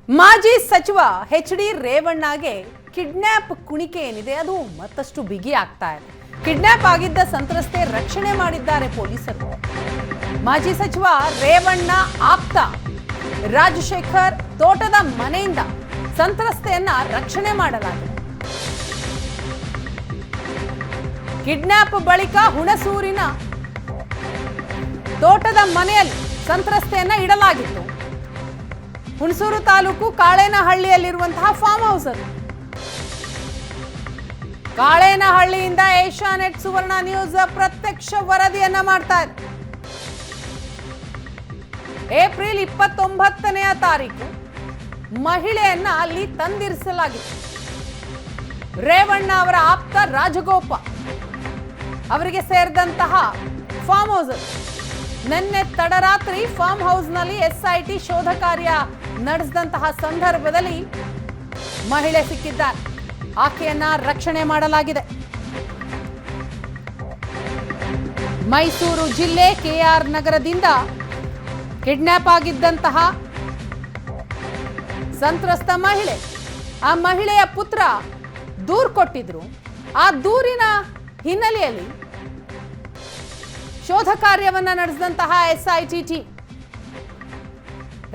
ಮಾಜಿ ಸಚಿವ H D. ರೇವಣ್ಣಗೆ kidnap ಕುಣಿಕೆ ಏನಿದೆ ಅದು ಮತ್ತಷ್ಟು ಬಿಗಿ ಆಗ್ತಾ ಇದೆ. ಕಿಡ್ನಾಪ್ ಆಗಿದ್ದ ಸಂತ್ರಸ್ತೆ ರಕ್ಷಣೆ ಮಾಡಿದ್ದಾರೆ ಪೊಲೀಸರು. ಮಾಜಿ ಸಚಿವ ರೇವಣ್ಣ ಆಪ್ತ ರಾಜಶೇಖರ್ ತೋಟದ ಮನೆಯಿಂದ ಸಂತ್ರಸ್ತೆಯನ್ನ ರಕ್ಷಣೆ ಮಾಡಲಾಗಿದೆ. ಕಿಡ್ನಾಪ್ ಬಳಿಕ ಹುಣಸೂರಿನ ತೋಟದ ಮನೆಯಲ್ಲಿ ಸಂತ್ರಸ್ತೆಯನ್ನ ಇಡಲಾಗಿತ್ತು. ಹುಣಸೂರು ತಾಲೂಕು ಕಾಳೇನಹಳ್ಳಿಯಲ್ಲಿರುವಂತಹ ಫಾರ್ಮ್ ಹೌಸ್ ಅದು. ಕಾಳೇನಹಳ್ಳಿಯಿಂದ ಏಷ್ಯಾನೆಟ್ ಸುವರ್ಣ ನ್ಯೂಸ್ ಪ್ರತ್ಯಕ್ಷ ವರದಿಯನ್ನ ಮಾಡ್ತಾ ಇದೆ. ಏಪ್ರಿಲ್ 29ನೇ ತಾರೀಕು ಮಹಿಳೆಯನ್ನ ಅಲ್ಲಿ ತಂದಿರಿಸಲಾಗಿತ್ತು. ರೇವಣ್ಣ ಅವರ ಆಪ್ತ ರಾಜಗೋಪ ಅವರಿಗೆ ಸೇರಿದಂತಹ ಫಾರ್ಮ್ ಹೌಸ್. ನಿನ್ನೆ ತಡರಾತ್ರಿ ಫಾರ್ಮ್ ಹೌಸ್ನಲ್ಲಿ ಎಸ್ಐಟಿ ಶೋಧ ಕಾರ್ಯ ನಡೆಸಿದಂತಹ ಸಂದರ್ಭದಲ್ಲಿ ಮಹಿಳೆ ಸಿಕ್ಕಿದ್ದಾರೆ. ಆಕೆಯನ್ನ ರಕ್ಷಣೆ ಮಾಡಲಾಗಿದೆ. ಮೈಸೂರು ಜಿಲ್ಲೆ ಕೆಆರ್ ನಗರದಿಂದ ಕಿಡ್ನಾಪ್ ಆಗಿದ್ದಂತಹ ಸಂತ್ರಸ್ತ ಮಹಿಳೆ, ಆ ಮಹಿಳೆಯ ಪುತ್ರ ದೂರು ಕೊಟ್ಟಿದ್ರು. ಆ ದೂರಿನ ಹಿನ್ನೆಲೆಯಲ್ಲಿ ಶೋಧ ಕಾರ್ಯವನ್ನ ನಡೆಸಿದಂತಹ ಎಸ್ಐಟಿ ಟೀಮ್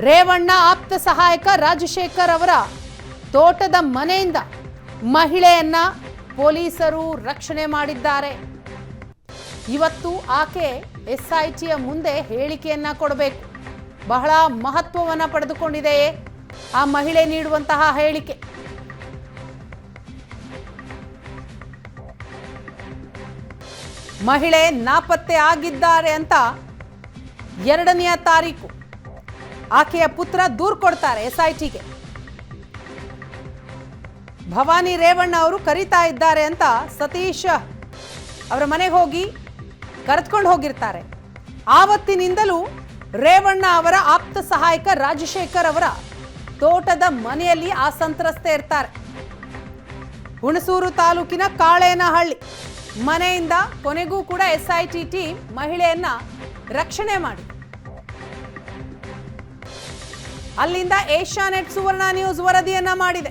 ರೇವಣ್ಣ ಆಪ್ತ ಸಹಾಯಕ ರಾಜಶೇಖರ್ ಅವರ ತೋಟದ ಮನೆಯಿಂದ ಮಹಿಳೆಯನ್ನ ಪೊಲೀಸರು ರಕ್ಷಣೆ ಮಾಡಿದ್ದಾರೆ. ಇವತ್ತು ಆಕೆ ಎಸ್ಐಟಿಯ ಮುಂದೆ ಹೇಳಿಕೆಯನ್ನ ಕೊಡಬೇಕು. ಬಹಳ ಮಹತ್ವವನ್ನ ಪಡೆದುಕೊಂಡಿದೆಯೇ ಆ ಮಹಿಳೆ ನೀಡುವಂತಹ ಹೇಳಿಕೆ. ಮಹಿಳೆ ನಾಪತ್ತೆ ಆಗಿದ್ದಾರೆ ಅಂತ 2ನೇ ತಾರೀಕು ಆಕೆಯ ಪುತ್ರ ದೂರು ಕೊಡ್ತಾರೆ ಎಸ್ಐಟಿಗೆ. ಭವಾನಿ ರೇವಣ್ಣ ಅವರು ಕರೀತಾ ಇದ್ದಾರೆ ಅಂತ ಸತೀಶ್ ಅವರ ಮನೆಗೆ ಹೋಗಿ ಕರೆದುಕೊಂಡು ಹೋಗಿರ್ತಾರೆ. ಆವತ್ತಿನಿಂದಲೂ ರೇವಣ್ಣ ಅವರ ಆಪ್ತ ಸಹಾಯಕ ರಾಜಶೇಖರ್ ಅವರ ತೋಟದ ಮನೆಯಲ್ಲಿ ಆ ಸಂತ್ರಸ್ತೆ ಇರ್ತಾರೆ. ಹುಣಸೂರು ತಾಲೂಕಿನ ಕಾಳೇನಹಳ್ಳಿ ಮನೆಯಿಂದ ಕೊನೆಗೂ ಕೂಡ ಎಸ್ಐಟಿ ಟೀಮ್ ಮಹಿಳೆಯನ್ನ ರಕ್ಷಣೆ ಮಾಡಿ ಅಲ್ಲಿಂದ ಏಷ್ಯಾನೆಟ್ ಸುವರ್ಣ ನ್ಯೂಸ್ ವರದಿಯನ್ನ ಮಾಡಿದೆ.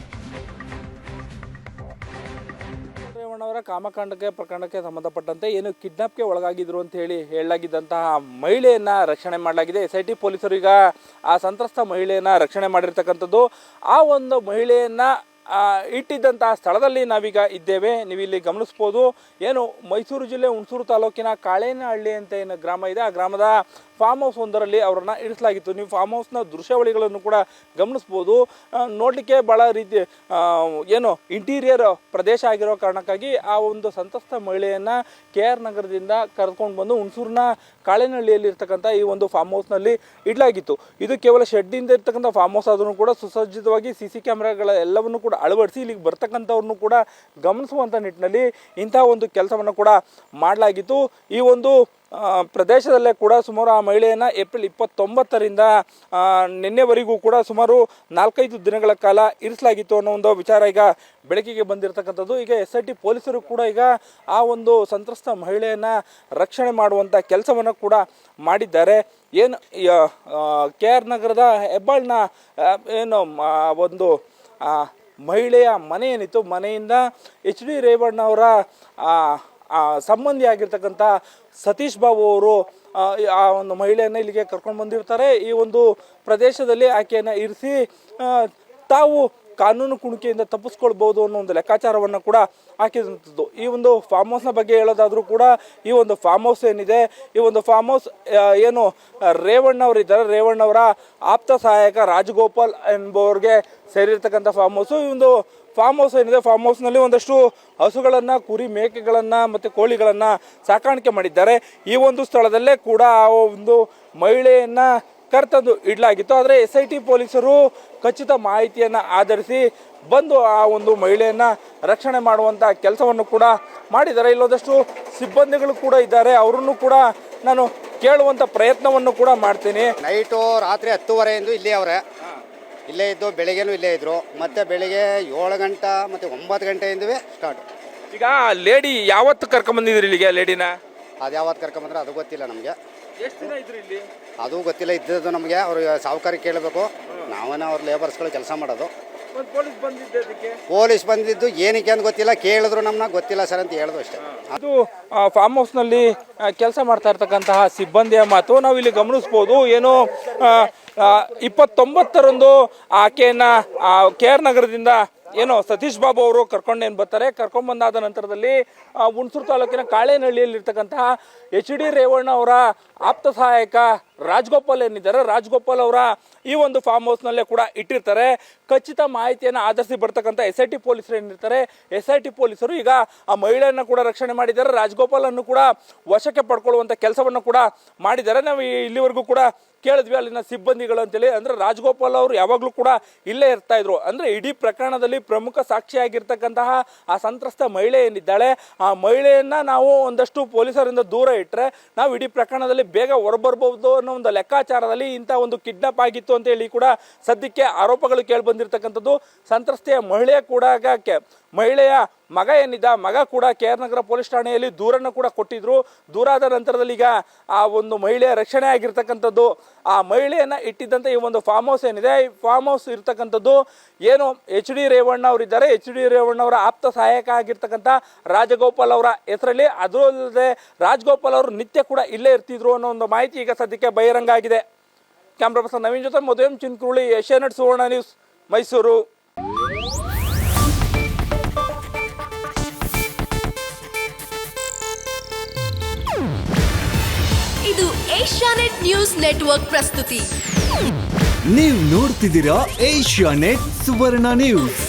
ರೇವಣ್ಣವರ ಕಾಮಕಾಂಡಕ್ಕೆ ಪ್ರಕರಣಕ್ಕೆ ಸಂಬಂಧಪಟ್ಟಂತೆ ಏನು ಕಿಡ್ನಾಪ್ಗೆ ಒಳಗಾಗಿದ್ರು ಅಂತ ಹೇಳಲಾಗಿದ್ದಂತಹ ಮಹಿಳೆಯನ್ನ ರಕ್ಷಣೆ ಮಾಡಲಾಗಿದೆ. ಎಸ್ಐಟಿ ಪೊಲೀಸರು ಈಗ ಆ ಸಂತ್ರಸ್ತ ಮಹಿಳೆಯನ್ನ ರಕ್ಷಣೆ ಮಾಡಿರ್ತಕ್ಕಂಥದ್ದು. ಆ ಒಂದು ಮಹಿಳೆಯನ್ನ ಇಟ್ಟಿದ್ದಂತಹ ಸ್ಥಳದಲ್ಲಿ ನಾವೀಗ ಇದ್ದೇವೆ. ನೀವು ಇಲ್ಲಿ ಗಮನಿಸ್ಬೋದು. ಏನು ಮೈಸೂರು ಜಿಲ್ಲೆ ಹುಣಸೂರು ತಾಲೂಕಿನ ಕಾಳೇನಹಳ್ಳಿ ಅಂತ ಏನು ಗ್ರಾಮ ಇದೆ, ಆ ಗ್ರಾಮದ ಫಾರ್ಮ್ ಹೌಸ್ ಒಂದರಲ್ಲಿ ಅವರನ್ನು ಇರಿಸಲಾಗಿತ್ತು. ನೀವು ಫಾರ್ಮ್ ಹೌಸ್ನ ದೃಶ್ಯಾವಳಿಗಳನ್ನು ಕೂಡ ಗಮನಿಸ್ಬೋದು. ನೋಡಲಿಕ್ಕೆ ಭಾಳ ರೀತಿ ಏನು ಇಂಟೀರಿಯರ್ ಪ್ರದೇಶ ಆಗಿರೋ ಕಾರಣಕ್ಕಾಗಿ ಆ ಒಂದು ಸಂತ್ರಸ್ತ ಮಹಿಳೆಯನ್ನು KR ನಗರದಿಂದ ಕರೆದುಕೊಂಡು ಬಂದು ಹುಣಸೂರಿನ ಕಾಳೇನಹಳ್ಳಿಯಲ್ಲಿ ಇರ್ತಕ್ಕಂಥ ಈ ಒಂದು ಫಾರ್ಮ್ ಹೌಸ್ನಲ್ಲಿ ಇಡಲಾಗಿತ್ತು. ಇದು ಕೇವಲ ಶೆಡ್ಡಿಂದ ಇರ್ತಕ್ಕಂಥ ಫಾರ್ಮ್ ಹೌಸ್ ಆದ್ರೂ ಕೂಡ ಸುಸಜ್ಜಿತವಾಗಿ CC ಕ್ಯಾಮ್ರಾಗಳ ಎಲ್ಲವನ್ನು ಕೂಡ ಅಳವಡಿಸಿ ಇಲ್ಲಿಗೆ ಬರ್ತಕ್ಕಂಥವ್ರನ್ನು ಕೂಡ ಗಮನಿಸುವಂಥ ನಿಟ್ಟಿನಲ್ಲಿ ಇಂತಹ ಒಂದು ಕೆಲಸವನ್ನು ಕೂಡ ಮಾಡಲಾಗಿತ್ತು. ಈ ಒಂದು ಪ್ರದೇಶದಲ್ಲೇ ಕೂಡ ಸುಮಾರು ಆ ಮಹಿಳೆಯನ್ನು ಏಪ್ರಿಲ್ 29ರಿಂದ ನಿನ್ನೆವರೆಗೂ ಕೂಡ ಸುಮಾರು 4-5 ದಿನಗಳ ಕಾಲ ಇರಿಸಲಾಗಿತ್ತು ಅನ್ನೋ ಒಂದು ವಿಚಾರ ಈಗ ಬೆಳಕಿಗೆ ಬಂದಿರತಕ್ಕಂಥದ್ದು. ಈಗ SIT ಪೊಲೀಸರು ಕೂಡ ಈಗ ಆ ಒಂದು ಸಂತ್ರಸ್ತ ಮಹಿಳೆಯನ್ನು ರಕ್ಷಣೆ ಮಾಡುವಂಥ ಕೆಲಸವನ್ನು ಕೂಡ ಮಾಡಿದ್ದಾರೆ. ಏನು KR ನಗರದ ಹೆಬ್ಬಾಳ್ನ ಏನು ಒಂದು ಮಹಿಳೆಯ ಮನೆ ಏನಿತ್ತು, ಮನೆಯಿಂದ ಎಚ್.ಡಿ. ರೇವಣ್ಣ ಅವರ ಸಂಬಂಧಿ ಆಗಿರ್ತಕ್ಕಂಥ ಸತೀಶ್ ಬಾಬು ಅವರು ಆ ಒಂದು ಮಹಿಳೆಯನ್ನು ಇಲ್ಲಿಗೆ ಕರ್ಕೊಂಡು ಬಂದಿರ್ತಾರೆ. ಈ ಒಂದು ಪ್ರದೇಶದಲ್ಲಿ ಆಕೆಯನ್ನು ಇರಿಸಿ ತಾವು ಕಾನೂನು ಕುಣಿಕೆಯಿಂದ ತಪ್ಪಿಸ್ಕೊಳ್ಬೋದು ಅನ್ನೋ ಒಂದು ಲೆಕ್ಕಾಚಾರವನ್ನು ಕೂಡ ಹಾಕಿದಂಥದ್ದು. ಈ ಒಂದು ಫಾರ್ಮ್ ಹೌಸ್ನ ಬಗ್ಗೆ ಹೇಳೋದಾದರೂ ಕೂಡ ಈ ಒಂದು ಫಾರ್ಮ್ ಹೌಸ್ ಏನಿದೆ, ಈ ಒಂದು ಫಾರ್ಮ್ ಹೌಸ್ ಏನು ರೇವಣ್ಣ ಅವರಿದ್ದಾರೆ, ರೇವಣ್ಣ ಅವರ ಆಪ್ತ ಸಹಾಯಕ ರಾಜಗೋಪಾಲ್ ಎಂಬುವರಿಗೆ ಸೇರಿರ್ತಕ್ಕಂಥ ಫಾರ್ಮ್ ಹೌಸು. ಈ ಒಂದು ಫಾರ್ಮ್ ಹೌಸ್ ಏನಿದೆ, ಫಾರ್ಮ್ ಹೌಸ್ನಲ್ಲಿ ಒಂದಷ್ಟು ಹಸುಗಳನ್ನು, ಕುರಿ ಮೇಕೆಗಳನ್ನು ಮತ್ತು ಕೋಳಿಗಳನ್ನು ಸಾಕಾಣಿಕೆ ಮಾಡಿದ್ದಾರೆ. ಈ ಒಂದು ಸ್ಥಳದಲ್ಲೇ ಕೂಡ ಆ ಒಂದು ಮಹಿಳೆಯನ್ನು ಕರೆತಂದು ಇಡಲಾಗಿತ್ತು. ಆದರೆ SIT ಪೊಲೀಸರು ಖಚಿತ ಮಾಹಿತಿಯನ್ನು ಆಧರಿಸಿ ಬಂದು ಆ ಒಂದು ಮಹಿಳೆಯನ್ನು ರಕ್ಷಣೆ ಮಾಡುವಂಥ ಕೆಲಸವನ್ನು ಕೂಡ ಮಾಡಿದ್ದಾರೆ. ಇಲ್ಲೊಂದಷ್ಟು ಸಿಬ್ಬಂದಿಗಳು ಕೂಡ ಇದ್ದಾರೆ, ಅವರನ್ನು ಕೂಡ ನಾನು ಕೇಳುವಂಥ ಪ್ರಯತ್ನವನ್ನು ಕೂಡ ಮಾಡ್ತೀನಿ. ನೈಟು ರಾತ್ರಿ 10:30 ಇಲ್ಲೇ ಅವರೇ, ಇಲ್ಲೇ ಇದ್ದು ಬೆಳಿಗ್ಗೆನೂ ಇಲ್ಲೇ ಇದ್ದರು. ಮತ್ತು ಬೆಳಿಗ್ಗೆ 7 ಗಂಟೆ ಮತ್ತು 9 ಗಂಟೆಯಿಂದವೇ ಸ್ಟಾರ್ಟ್. ಈಗ ಲೇಡಿ ಯಾವತ್ತು ಕರ್ಕೊಂಬಂದಿದ್ರಿ ಇಲ್ಲಿಗೆ ಲೇಡಿನ? ಅದು ಯಾವತ್ತು ಕರ್ಕೊಂಬಂದ್ರೆ ಅದು ಗೊತ್ತಿಲ್ಲ ನಮಗೆ. ಎಷ್ಟು ದಿನ ಇದ್ರಿ ಇಲ್ಲಿ? ಅದು ಗೊತ್ತಿಲ್ಲ, ಇದ್ದದ್ದು ನಮಗೆ ಅವರು ಸಾಹುಕಾರಿ ಕೇಳಬೇಕು, ನಾವೇನೋ ಅವ್ರ ಲೇಬರ್ಸ್ಗಳು ಕೆಲಸ ಮಾಡೋದು. ಪೊಲೀಸ್ ಬಂದಿದ್ದೆ ಅದಕ್ಕೆ? ಪೊಲೀಸ್ ಬಂದಿದ್ದು ಏನಕ್ಕೆ ಅಂತ ಗೊತ್ತಿಲ್ಲ, ಕೇಳಿದ್ರು ನಮ್ಮನ್ನ ಗೊತ್ತಿಲ್ಲ ಸರ್ ಅಂತ ಹೇಳಿದ್ರು ಅಷ್ಟೇ. ಅದು ಫಾರ್ಮ್ ಹೌಸ್ನಲ್ಲಿ ಕೆಲಸ ಮಾಡ್ತಾ ಇರ್ತಕ್ಕಂತಹ ಸಿಬ್ಬಂದಿಯ ಮಾತು ನಾವು ಇಲ್ಲಿ ಗಮನಿಸ್ಬೋದು. ಏನು 29ರಂದು ಆಕೆಯನ್ನು KR ನಗರದಿಂದ ಏನೋ ಸತೀಶ್ ಬಾಬು ಅವರು ಕರ್ಕೊಂಡೇನು ಬರ್ತಾರೆ. ಕರ್ಕೊಂಡ್ಬಂದಾದ ನಂತರದಲ್ಲಿ ಹುಣಸೂರು ತಾಲೂಕಿನ ಕಾಳೇನಹಳ್ಳಿಯಲ್ಲಿರ್ತಕ್ಕಂತಹ HD ರೇವಣ್ಣ ಅವರ ಆಪ್ತ ಸಹಾಯಕ ರಾಜಗೋಪಾಲ್ ಏನಿದ್ದಾರೆ, ರಾಜಗೋಪಾಲ್ ಅವರ ಈ ಒಂದು ಫಾರ್ಮ್ ಹೌಸ್ನಲ್ಲೇ ಕೂಡ ಇಟ್ಟಿರ್ತಾರೆ. ಖಚಿತ ಮಾಹಿತಿಯನ್ನು ಆಧರಿಸಿ ಬರ್ತಕ್ಕಂಥ SIT ಪೊಲೀಸರು ಏನಿರ್ತಾರೆ, SIT ಪೊಲೀಸರು ಈಗ ಆ ಮಹಿಳೆಯನ್ನು ಕೂಡ ರಕ್ಷಣೆ ಮಾಡಿದ್ದಾರೆ. ರಾಜಗೋಪಾಲ್ ಅನ್ನು ಕೂಡ ವಶಕ್ಕೆ ಪಡ್ಕೊಳ್ಳುವಂಥ ಕೆಲಸವನ್ನು ಕೂಡ ಮಾಡಿದ್ದಾರೆ. ನಾವು ಇಲ್ಲಿವರೆಗೂ ಕೂಡ ಕೇಳಿದ್ವಿ ಅಲ್ಲಿನ ಸಿಬ್ಬಂದಿಗಳು ಅಂತೇಳಿ. ಅಂದರೆ ರಾಜಗೋಪಾಲ್ ಅವರು ಯಾವಾಗಲೂ ಕೂಡ ಇಲ್ಲೇ ಇರ್ತಾ ಇದ್ರು. ಅಂದರೆ ಇಡೀ ಪ್ರಕರಣದಲ್ಲಿ ಪ್ರಮುಖ ಸಾಕ್ಷಿಯಾಗಿರ್ತಕ್ಕಂತಹ ಆ ಸಂತ್ರಸ್ತ ಮಹಿಳೆ ಏನಿದ್ದಾಳೆ, ಆ ಮಹಿಳೆಯನ್ನು ನಾವು ಒಂದಷ್ಟು ಪೊಲೀಸರಿಂದ ದೂರ ಇಟ್ಟರೆ ನಾವು ಇಡೀ ಪ್ರಕರಣದಲ್ಲಿ ಬೇಗ ಹೊರಬರ್ಬೋದು ಅನ್ನೋ ಒಂದು ಲೆಕ್ಕಾಚಾರದಲ್ಲಿ ಇಂಥ ಒಂದು ಕಿಡ್ನಾಪ್ ಆಗಿತ್ತು ಅಂತೇಳಿ ಕೂಡ ಸದ್ಯಕ್ಕೆ ಆರೋಪಗಳು ಕೇಳಿಬಂದಿರ್ತಕ್ಕಂಥದ್ದು. ಸಂತ್ರಸ್ತೆಯ ಮಹಿಳೆಯ ಕೂಡ ಮಹಿಳೆಯ ಮಗ ಏನಿದ್ದ, ಮಗ ಕೂಡ KR ನಗರ ಪೊಲೀಸ್ ಠಾಣೆಯಲ್ಲಿ ದೂರನ್ನು ಕೂಡ ಕೊಟ್ಟಿದ್ರು. ದೂರಾದ ನಂತರದಲ್ಲಿ ಈಗ ಆ ಒಂದು ಮಹಿಳೆಯ ರಕ್ಷಣೆ ಆಗಿರ್ತಕ್ಕಂಥದ್ದು. ಆ ಮಹಿಳೆಯನ್ನು ಇಟ್ಟಿದ್ದಂಥ ಈ ಒಂದು ಫಾರ್ಮ್ ಹೌಸ್ ಏನಿದೆ, ಈ ಫಾರ್ಮ್ ಹೌಸ್ ಇರ್ತಕ್ಕಂಥದ್ದು ಏನು HD ರೇವಣ್ಣ ಅವರಿದ್ದಾರೆ, HD ರೇವಣ್ಣ ಅವರ ಆಪ್ತ ಸಹಾಯಕ ಆಗಿರ್ತಕ್ಕಂಥ ರಾಜಗೋಪಾಲ್ ಅವರ ಹೆಸರಲ್ಲಿ. ಅದೂ ಅಲ್ಲದೆ ರಾಜಗೋಪಾಲ್ ಅವರು ನಿತ್ಯ ಕೂಡ ಇಲ್ಲೇ ಇರ್ತಿದ್ರು ಅನ್ನೋ ಒಂದು ಮಾಹಿತಿ ಈಗ ಸದ್ಯಕ್ಕೆ ಬಹಿರಂಗ ಆಗಿದೆ. ಕ್ಯಾಮ್ರಾ ಪರ್ಸನ್ ನವೀನ್ ಜೊತೆ ಮದುವೆ ಚಿನ್ಕುರುಳಿ, ಏಷ್ಯಾನೆಟ್ ಸುವರ್ಣ ನ್ಯೂಸ್, ಮೈಸೂರು. ಇದು ಏಷ್ಯಾನೆಟ್ ನ್ಯೂಸ್ ನೆಟ್ವರ್ಕ್ ಪ್ರಸ್ತುತಿ. ನೀವು ನೋಡ್ತಿದ್ದೀರಾ ಏಷ್ಯಾನೆಟ್ ಸುವರ್ಣ ನ್ಯೂಸ್.